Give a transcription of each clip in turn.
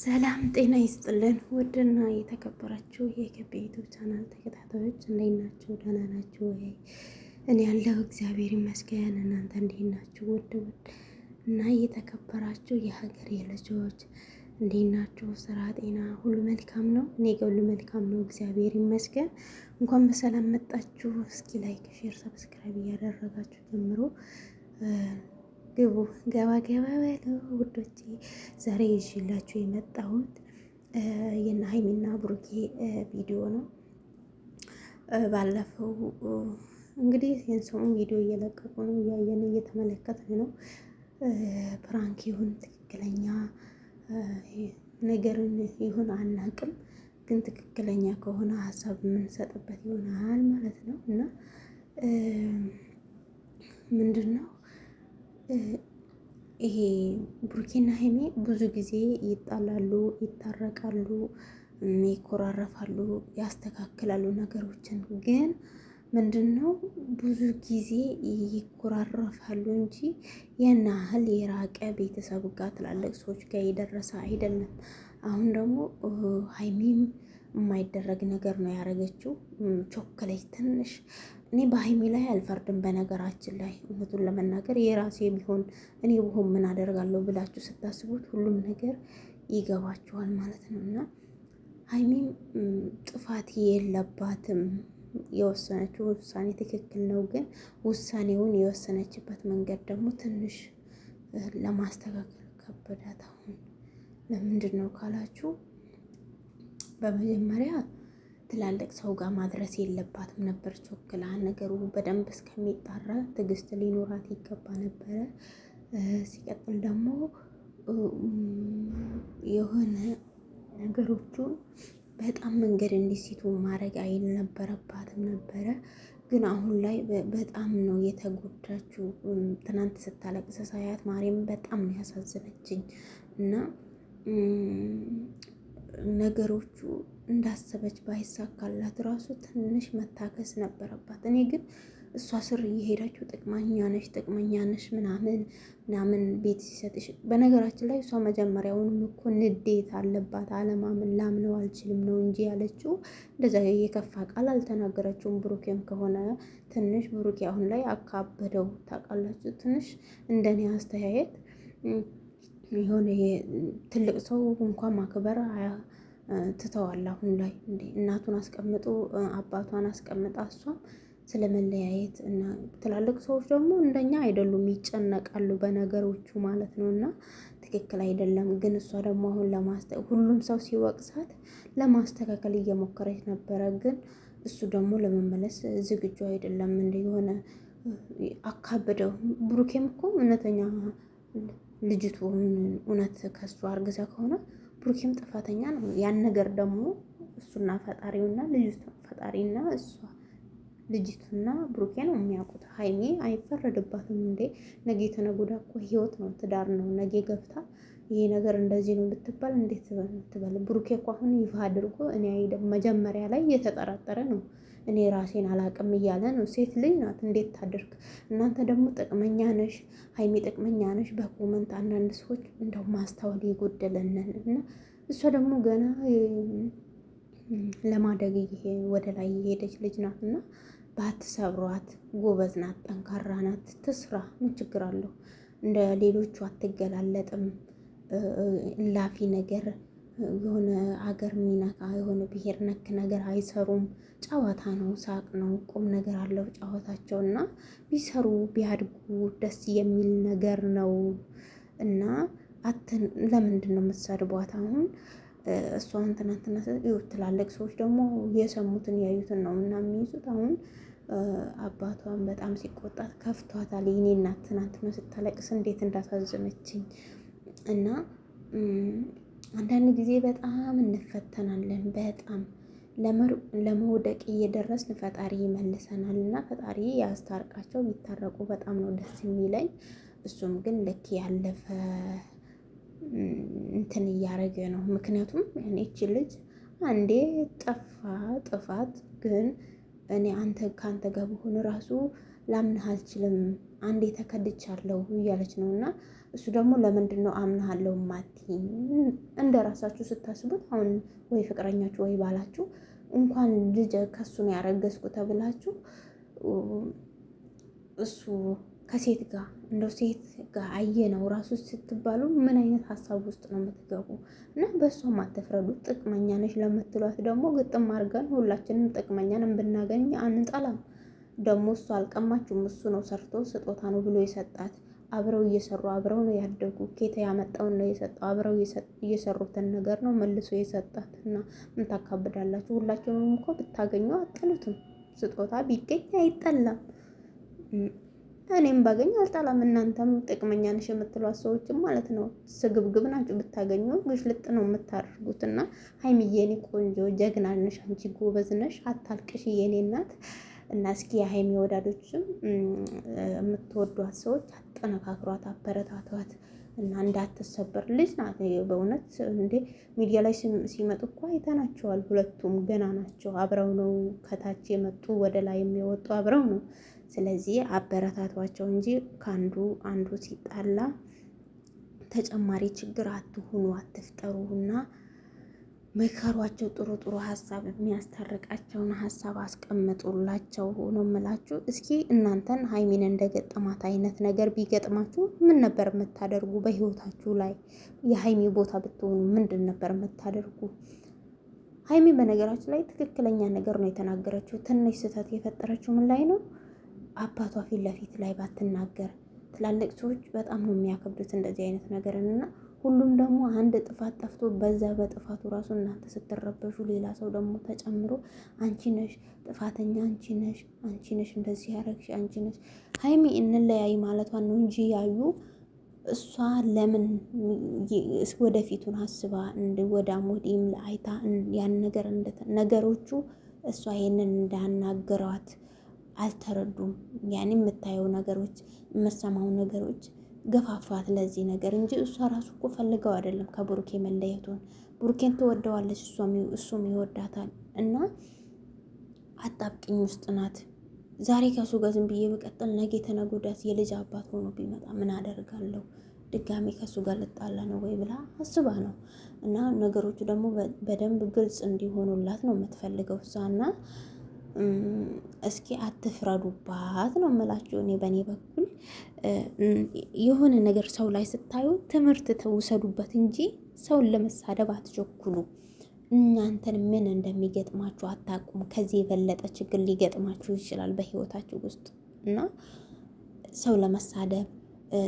ሰላም ጤና ይስጥልን። ውድና የተከበራችሁ የኢትዮጵያ ዩቱብ ቻናል ተከታታዮች እንዴት ናችሁ? ደህና ናችሁ ወይ? እኔ ያለው እግዚአብሔር ይመስገን። እናንተ እንዴት ናችሁ? ውድ እና የተከበራችሁ የሀገሬ ልጆች እንዴት ናችሁ? ስራ፣ ጤና ሁሉ መልካም ነው? እኔ ጋር ሁሉ መልካም ነው፣ እግዚአብሔር ይመስገን። እንኳን በሰላም መጣችሁ። እስኪ ላይክ፣ ሼር፣ ሰብስክራይብ እያደረጋችሁ ጀምሮ ግቡ ገባ ገባ በሉ ውዶቼ። ዛሬ ይዤላችሁ የመጣሁት የነ ሀይሚና ብሩኬ ቪዲዮ ነው። ባለፈው እንግዲህ የሰውን ቪዲዮ እየለቀቁ ነው፣ እያየን እየተመለከትን ነው። ፕራንክ ይሁን ትክክለኛ ነገርን ይሁን አናቅም፣ ግን ትክክለኛ ከሆነ ሀሳብ የምንሰጥበት ይሆናል ማለት ነው። እና ምንድን ነው ይሄ ብሩኬና ሀይሚ ብዙ ጊዜ ይጣላሉ፣ ይታረቃሉ፣ ይኮራረፋሉ፣ ያስተካክላሉ ነገሮችን። ግን ምንድነው ብዙ ጊዜ ይኮራረፋሉ እንጂ ያን ያህል የራቀ ቤተሰብ ጋር ትላልቅ ሰዎች ጋር የደረሰ አይደለም። አሁን ደግሞ ሀይሚም የማይደረግ ነገር ነው ያደረገችው። ቾኮሌት ትንሽ እኔ በሀይሚ ላይ አልፈርድም። በነገራችን ላይ እውነቱን ለመናገር የራሴ ቢሆን እኔ ብሆን ምን አደርጋለሁ ብላችሁ ስታስቡት ሁሉም ነገር ይገባችኋል ማለት ነው። እና ሀይሚም ጥፋት የለባትም። የወሰነችው ውሳኔ ትክክል ነው። ግን ውሳኔውን የወሰነችበት መንገድ ደግሞ ትንሽ ለማስተካከል ከበዳት። አሁን ለምንድን ነው ካላችሁ በመጀመሪያ ትላልቅ ሰው ጋር ማድረስ የለባትም ነበር። ቾክላ ነገሩ በደንብ እስከሚጣራ ትዕግስት ሊኖራት ይገባ ነበረ። ሲቀጥል ደግሞ የሆነ ነገሮቹን በጣም መንገድ እንዲሲቱ ማድረግ አይነበረባትም ነበረ። ግን አሁን ላይ በጣም ነው የተጎዳችው። ትናንት ስታለቅስ ሳያት ማርያም በጣም ነው ያሳዘነችኝ። እና ነገሮቹ እንዳሰበች ባይሳካላት ራሱ ትንሽ መታገስ ነበረባት። እኔ ግን እሷ ስር እየሄዳችሁ ጥቅመኛ ነሽ ምናምን ቤት ሲሰጥሽ፣ በነገራችን ላይ እሷ መጀመሪያውንም እኮ ንዴት አለባት። አለማመን ላምነው አልችልም ነው እንጂ ያለችው። እንደዛ የከፋ ቃል አልተናገረችውም። ብሩኬም ከሆነ ትንሽ ብሩኬ አሁን ላይ አካበደው ታውቃላችሁ። ትንሽ እንደኔ አስተያየት የሆነ ትልቅ ሰው እንኳን ማክበር ትተዋል። አሁን ላይ እንዴ እናቱን አስቀምጦ አባቷን አስቀምጣ እሷም ስለመለያየት እና ትላልቅ ሰዎች ደግሞ እንደኛ አይደሉም፣ ይጨነቃሉ በነገሮቹ ማለት ነው። እና ትክክል አይደለም። ግን እሷ ደግሞ አሁን ሁሉም ሰው ሲወቅሳት ለማስተካከል እየሞከረች ነበረ። ግን እሱ ደግሞ ለመመለስ ዝግጁ አይደለም። እንደ የሆነ አካብደው። ብሩኬም እኮ እውነተኛ ልጅቱ እውነት ከሱ አርግዛ ከሆነ ብሩኬም ጥፋተኛ ነው። ያን ነገር ደግሞ እሱና ፈጣሪውና ልጅቱ ፈጣሪና እሷ ልጅቱና ብሩኬ ነው የሚያውቁት። ሀይሜ አይፈረድባትም እንዴ። ነገ ተነጎዳ እኮ ህይወት ነው፣ ትዳር ነው። ነገ ገብታ ይሄ ነገር እንደዚህ ነው ብትባል እንዴት ትበል? ብሩኬ እኮ አሁን ይፋ አድርጎ እኔ መጀመሪያ ላይ እየተጠራጠረ ነው። እኔ ራሴን አላቅም እያለ ነው። ሴት ልጅ ናት፣ እንዴት ታደርግ? እናንተ ደግሞ ጥቅመኛ ነሽ ሀይሚ ጥቅመኛ ነሽ። በኮመንት አንዳንድ ሰዎች እንደው ማስተዋል የጎደለንን እና እሷ ደግሞ ገና ለማደግ ወደ ላይ የሄደች ልጅ ናት። እና ባትሰብሯት፣ ጎበዝ ናት፣ ጠንካራ ናት፣ ትስራ። ምን ችግር አለው? እንደ ሌሎቹ አትገላለጥም። ላፊ ነገር የሆነ አገር የሚነካ የሆነ ብሔር ነክ ነገር አይሰሩም። ጨዋታ ነው፣ ሳቅ ነው፣ ቁም ነገር አለው ጨዋታቸው። እና ቢሰሩ ቢያድጉ ደስ የሚል ነገር ነው። እና ለምንድን ነው የምትሰድቧት? አሁን እሷን ትናንትና ትላልቅ ሰዎች ደግሞ የሰሙትን ያዩትን ነው እና የሚይዙት። አሁን አባቷን በጣም ሲቆጣት ከፍቷታል። የኔ እናት ትናንትና ስታለቅስ እንዴት እንዳሳዘነችኝ። እና አንዳንድ ጊዜ በጣም እንፈተናለን። በጣም ለመውደቅ እየደረስን ፈጣሪ ይመልሰናል። እና ፈጣሪ ያስታርቃቸው። ቢታረቁ በጣም ነው ደስ የሚለኝ። እሱም ግን ልክ ያለፈ እንትን እያደረገ ነው። ምክንያቱም እቺ ልጅ አንዴ ጥፋት ግን እኔ ከአንተ ጋር ብሆን ራሱ ላምንህ አልችልም፣ አንዴ ተከድቻለሁ እያለች ነው። እና እሱ ደግሞ ለምንድን ነው አምናለሁ ማትይኝ? እንደ ራሳችሁ ስታስቡት አሁን ወይ ፍቅረኛችሁ ወይ ባላችሁ እንኳን ልጅ ከሱ ነው ያረገዝኩ ተብላችሁ እሱ ከሴት ጋር እንደው ሴት ጋር አየነው ራሱ ስትባሉ ምን አይነት ሀሳብ ውስጥ ነው የምትገቡ? እና በእሷም አትፍረዱ። ጥቅመኛ ነሽ ለምትሏት ደግሞ ግጥም አድርገን ሁላችንም ጥቅመኛን ብናገኝ አንጠላም። ደግሞ እሱ አልቀማችሁም። እሱ ነው ሰርቶ ስጦታ ነው ብሎ የሰጣት። አብረው እየሰሩ አብረው ነው ያደጉ። ኬታ ያመጣውን ነው የሰጠው። አብረው እየሰሩትን ነገር ነው መልሶ የሰጣት። እና ምን ታካብዳላችሁ? ሁላችሁም እኮ ብታገኙ አጥሉትም። ስጦታ ቢገኝ አይጠላም። እኔም ባገኝ አልጠላም። እናንተም ጥቅመኛ ነሽ የምትሏት ሰዎችም ማለት ነው ስግብግብ ናችሁ። ብታገኙ ግሽልጥ ነው የምታደርጉት። እና ሀይሚዬ የኔ ቆንጆ ጀግና ነሽ፣ አንቺ ጎበዝ ነሽ፣ አታልቅሽ የኔ እናት። እና እስኪ የሀይሚ ወዳዶችም የምትወዷት ሰዎች አጠነካክሯት፣ አበረታቷት እና እንዳትሰበር። ልጅ ናት በእውነት እንዴ። ሚዲያ ላይ ሲመጡ እኮ አይተናቸዋል። ሁለቱም ገና ናቸው። አብረው ነው ከታች የመጡ ወደ ላይ የሚወጡ አብረው ነው። ስለዚህ አበረታቷቸው እንጂ ከአንዱ አንዱ ሲጣላ ተጨማሪ ችግር አትሁኑ፣ አትፍጠሩ። እና መከሯቸው። ጥሩ ጥሩ ሀሳብ የሚያስታርቃቸውን ሀሳብ አስቀምጡላቸው ነው የምላችሁ። እስኪ እናንተን ሀይሚን እንደገጠማት አይነት ነገር ቢገጥማችሁ ምን ነበር የምታደርጉ? በህይወታችሁ ላይ የሀይሚ ቦታ ብትሆኑ ምንድን ነበር የምታደርጉ? ሀይሚ በነገራችን ላይ ትክክለኛ ነገር ነው የተናገረችው። ትንሽ ስህተት የፈጠረችው ምን ላይ ነው? አባቷ ፊት ለፊት ላይ ባትናገር። ትላልቅ ሰዎች በጣም ነው የሚያከብዱት እንደዚህ አይነት ነገርን እና ሁሉም ደግሞ አንድ ጥፋት ጠፍቶ በዛ በጥፋቱ ራሱ እናንተ ስትረበሹ ሌላ ሰው ደግሞ ተጨምሮ አንቺ ነሽ ጥፋተኛ፣ አንቺ ነሽ እንደዚህ ያደረግሽ፣ አንቺ ነሽ። ሀይሚ እንለያይ ማለቷን ነው እንጂ ያዩ እሷ ለምን ወደፊቱን አስባ ወዳም ወዲም አይታ ያን ነገር ነገሮቹ እሷ ይሄንን እንዳናገሯት አልተረዱም። ያን የምታየው ነገሮች የምሰማው ነገሮች ገፋፋት ለዚህ ነገር እንጂ እሷ ራሱ እኮ ፈልገው አይደለም ከብሩኬ መለየቱን። ብሩኬን ትወደዋለች፣ እሱም ይወዳታል። እና አጣብቂኝ ውስጥ ናት። ዛሬ ከሱ ጋር ዝም ብዬ በቀጠል ነገ ተነገ ወዲያ የልጅ አባት ሆኖ ቢመጣ ምን አደርጋለሁ? ድጋሜ ከሱ ጋር ልጣላ ነው ወይ ብላ አስባ ነው። እና ነገሮቹ ደግሞ በደንብ ግልጽ እንዲሆኑላት ነው የምትፈልገው እሷና እስኪ አትፍረዱባት ነው የምላችሁ። እኔ በእኔ በኩል የሆነ ነገር ሰው ላይ ስታዩ ትምህርት ተውሰዱበት እንጂ ሰውን ለመሳደብ አትቸኩሉ። እናንተን ምን እንደሚገጥማችሁ አታውቁም። ከዚህ የበለጠ ችግር ሊገጥማችሁ ይችላል በህይወታችሁ ውስጥ እና ሰው ለመሳደብ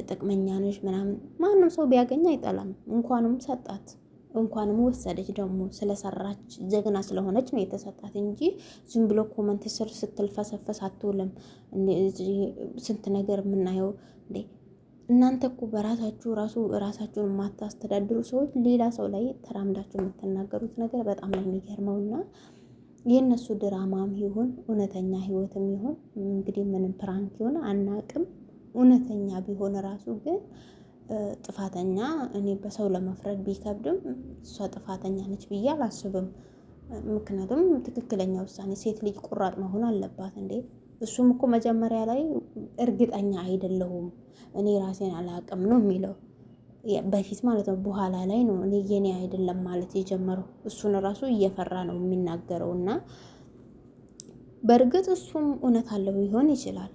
ጥቅመኛ ነሽ ምናምን ማንም ሰው ቢያገኝ አይጠላም። እንኳንም ሰጣት እንኳንም ወሰደች። ደግሞ ስለሰራች ጀግና ስለሆነች ነው የተሰጣት እንጂ ዝም ብሎ ኮመንት ስር ስትልፈሰፈስ አትውልም። ስንት ነገር የምናየው እንዴ! እናንተ እኮ በራሳችሁ ራሳችሁን የማታስተዳድሩ ሰዎች ሌላ ሰው ላይ ተራምዳችሁ የምትናገሩት ነገር በጣም ነው የሚገርመው። እና የእነሱ ድራማም ይሁን እውነተኛ ህይወትም ይሁን እንግዲህ ምንም ፕራንክ ይሁን አናቅም። እውነተኛ ቢሆን ራሱ ግን ጥፋተኛ እኔ በሰው ለመፍረድ ቢከብድም እሷ ጥፋተኛ ነች ብዬ አላስብም። ምክንያቱም ትክክለኛ ውሳኔ ሴት ልጅ ቁራጥ መሆን አለባት እንዴ። እሱም እኮ መጀመሪያ ላይ እርግጠኛ አይደለሁም እኔ ራሴን አላቅም ነው የሚለው በፊት ማለት ነው። በኋላ ላይ ነው እኔ የኔ አይደለም ማለት የጀመረው። እሱን ራሱ እየፈራ ነው የሚናገረው። እና በእርግጥ እሱም እውነት አለው ሊሆን ይችላል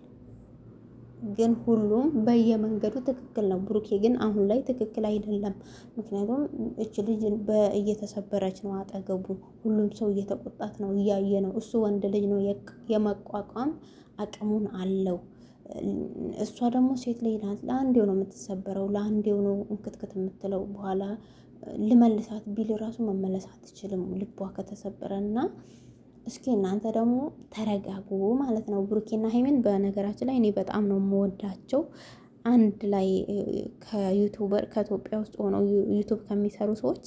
ግን ሁሉም በየመንገዱ ትክክል ነው። ብሩኬ ግን አሁን ላይ ትክክል አይደለም። ምክንያቱም እች ልጅ እየተሰበረች ነው አጠገቡ። ሁሉም ሰው እየተቆጣት ነው፣ እያየ ነው። እሱ ወንድ ልጅ ነው፣ የመቋቋም አቅሙን አለው። እሷ ደግሞ ሴት ልጅ ናት። ለአንዴው ነው የምትሰበረው፣ ለአንዴው ነው እንክትክት የምትለው። በኋላ ልመልሳት ቢል ራሱ መመለስ አትችልም ልቧ ከተሰበረና እስኪ እናንተ ደግሞ ተረጋጉ ማለት ነው። ብሩኬና ሀይሚን በነገራችን ላይ እኔ በጣም ነው የምወዳቸው። አንድ ላይ ከኢትዮጵያ ውስጥ ሆነው ዩቱብ ከሚሰሩ ሰዎች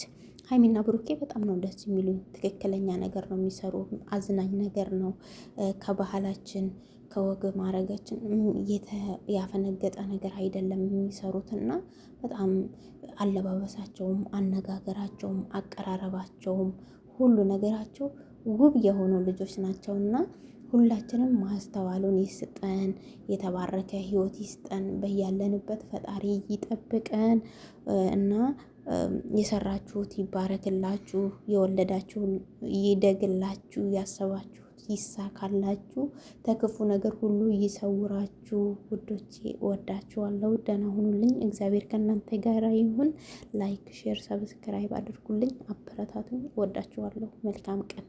ሀይሚና ብሩኬ በጣም ነው ደስ የሚሉኝ። ትክክለኛ ነገር ነው የሚሰሩ፣ አዝናኝ ነገር ነው። ከባህላችን ከወግ ማረጋችን ያፈነገጠ ነገር አይደለም የሚሰሩትና በጣም አለባበሳቸውም፣ አነጋገራቸውም፣ አቀራረባቸውም ሁሉ ነገራቸው ውብ የሆኑ ልጆች ናቸውና ሁላችንም ማስተዋሉን ይስጠን፣ የተባረከ ህይወት ይስጠን፣ በያለንበት ፈጣሪ ይጠብቀን እና የሰራችሁት ይባረክላችሁ፣ የወለዳችሁ ይደግላችሁ፣ ያሰባችሁት ይሳካላችሁ፣ ተክፉ ነገር ሁሉ ይሰውራችሁ። ውዶቼ እወዳችኋለሁ። ደህና ሁኑልኝ። እግዚአብሔር ከእናንተ ጋር ይሁን። ላይክ፣ ሼር፣ ሰብስክራይብ አድርጉልኝ፣ አበረታቱኝ። እወዳችኋለሁ። መልካም ቀን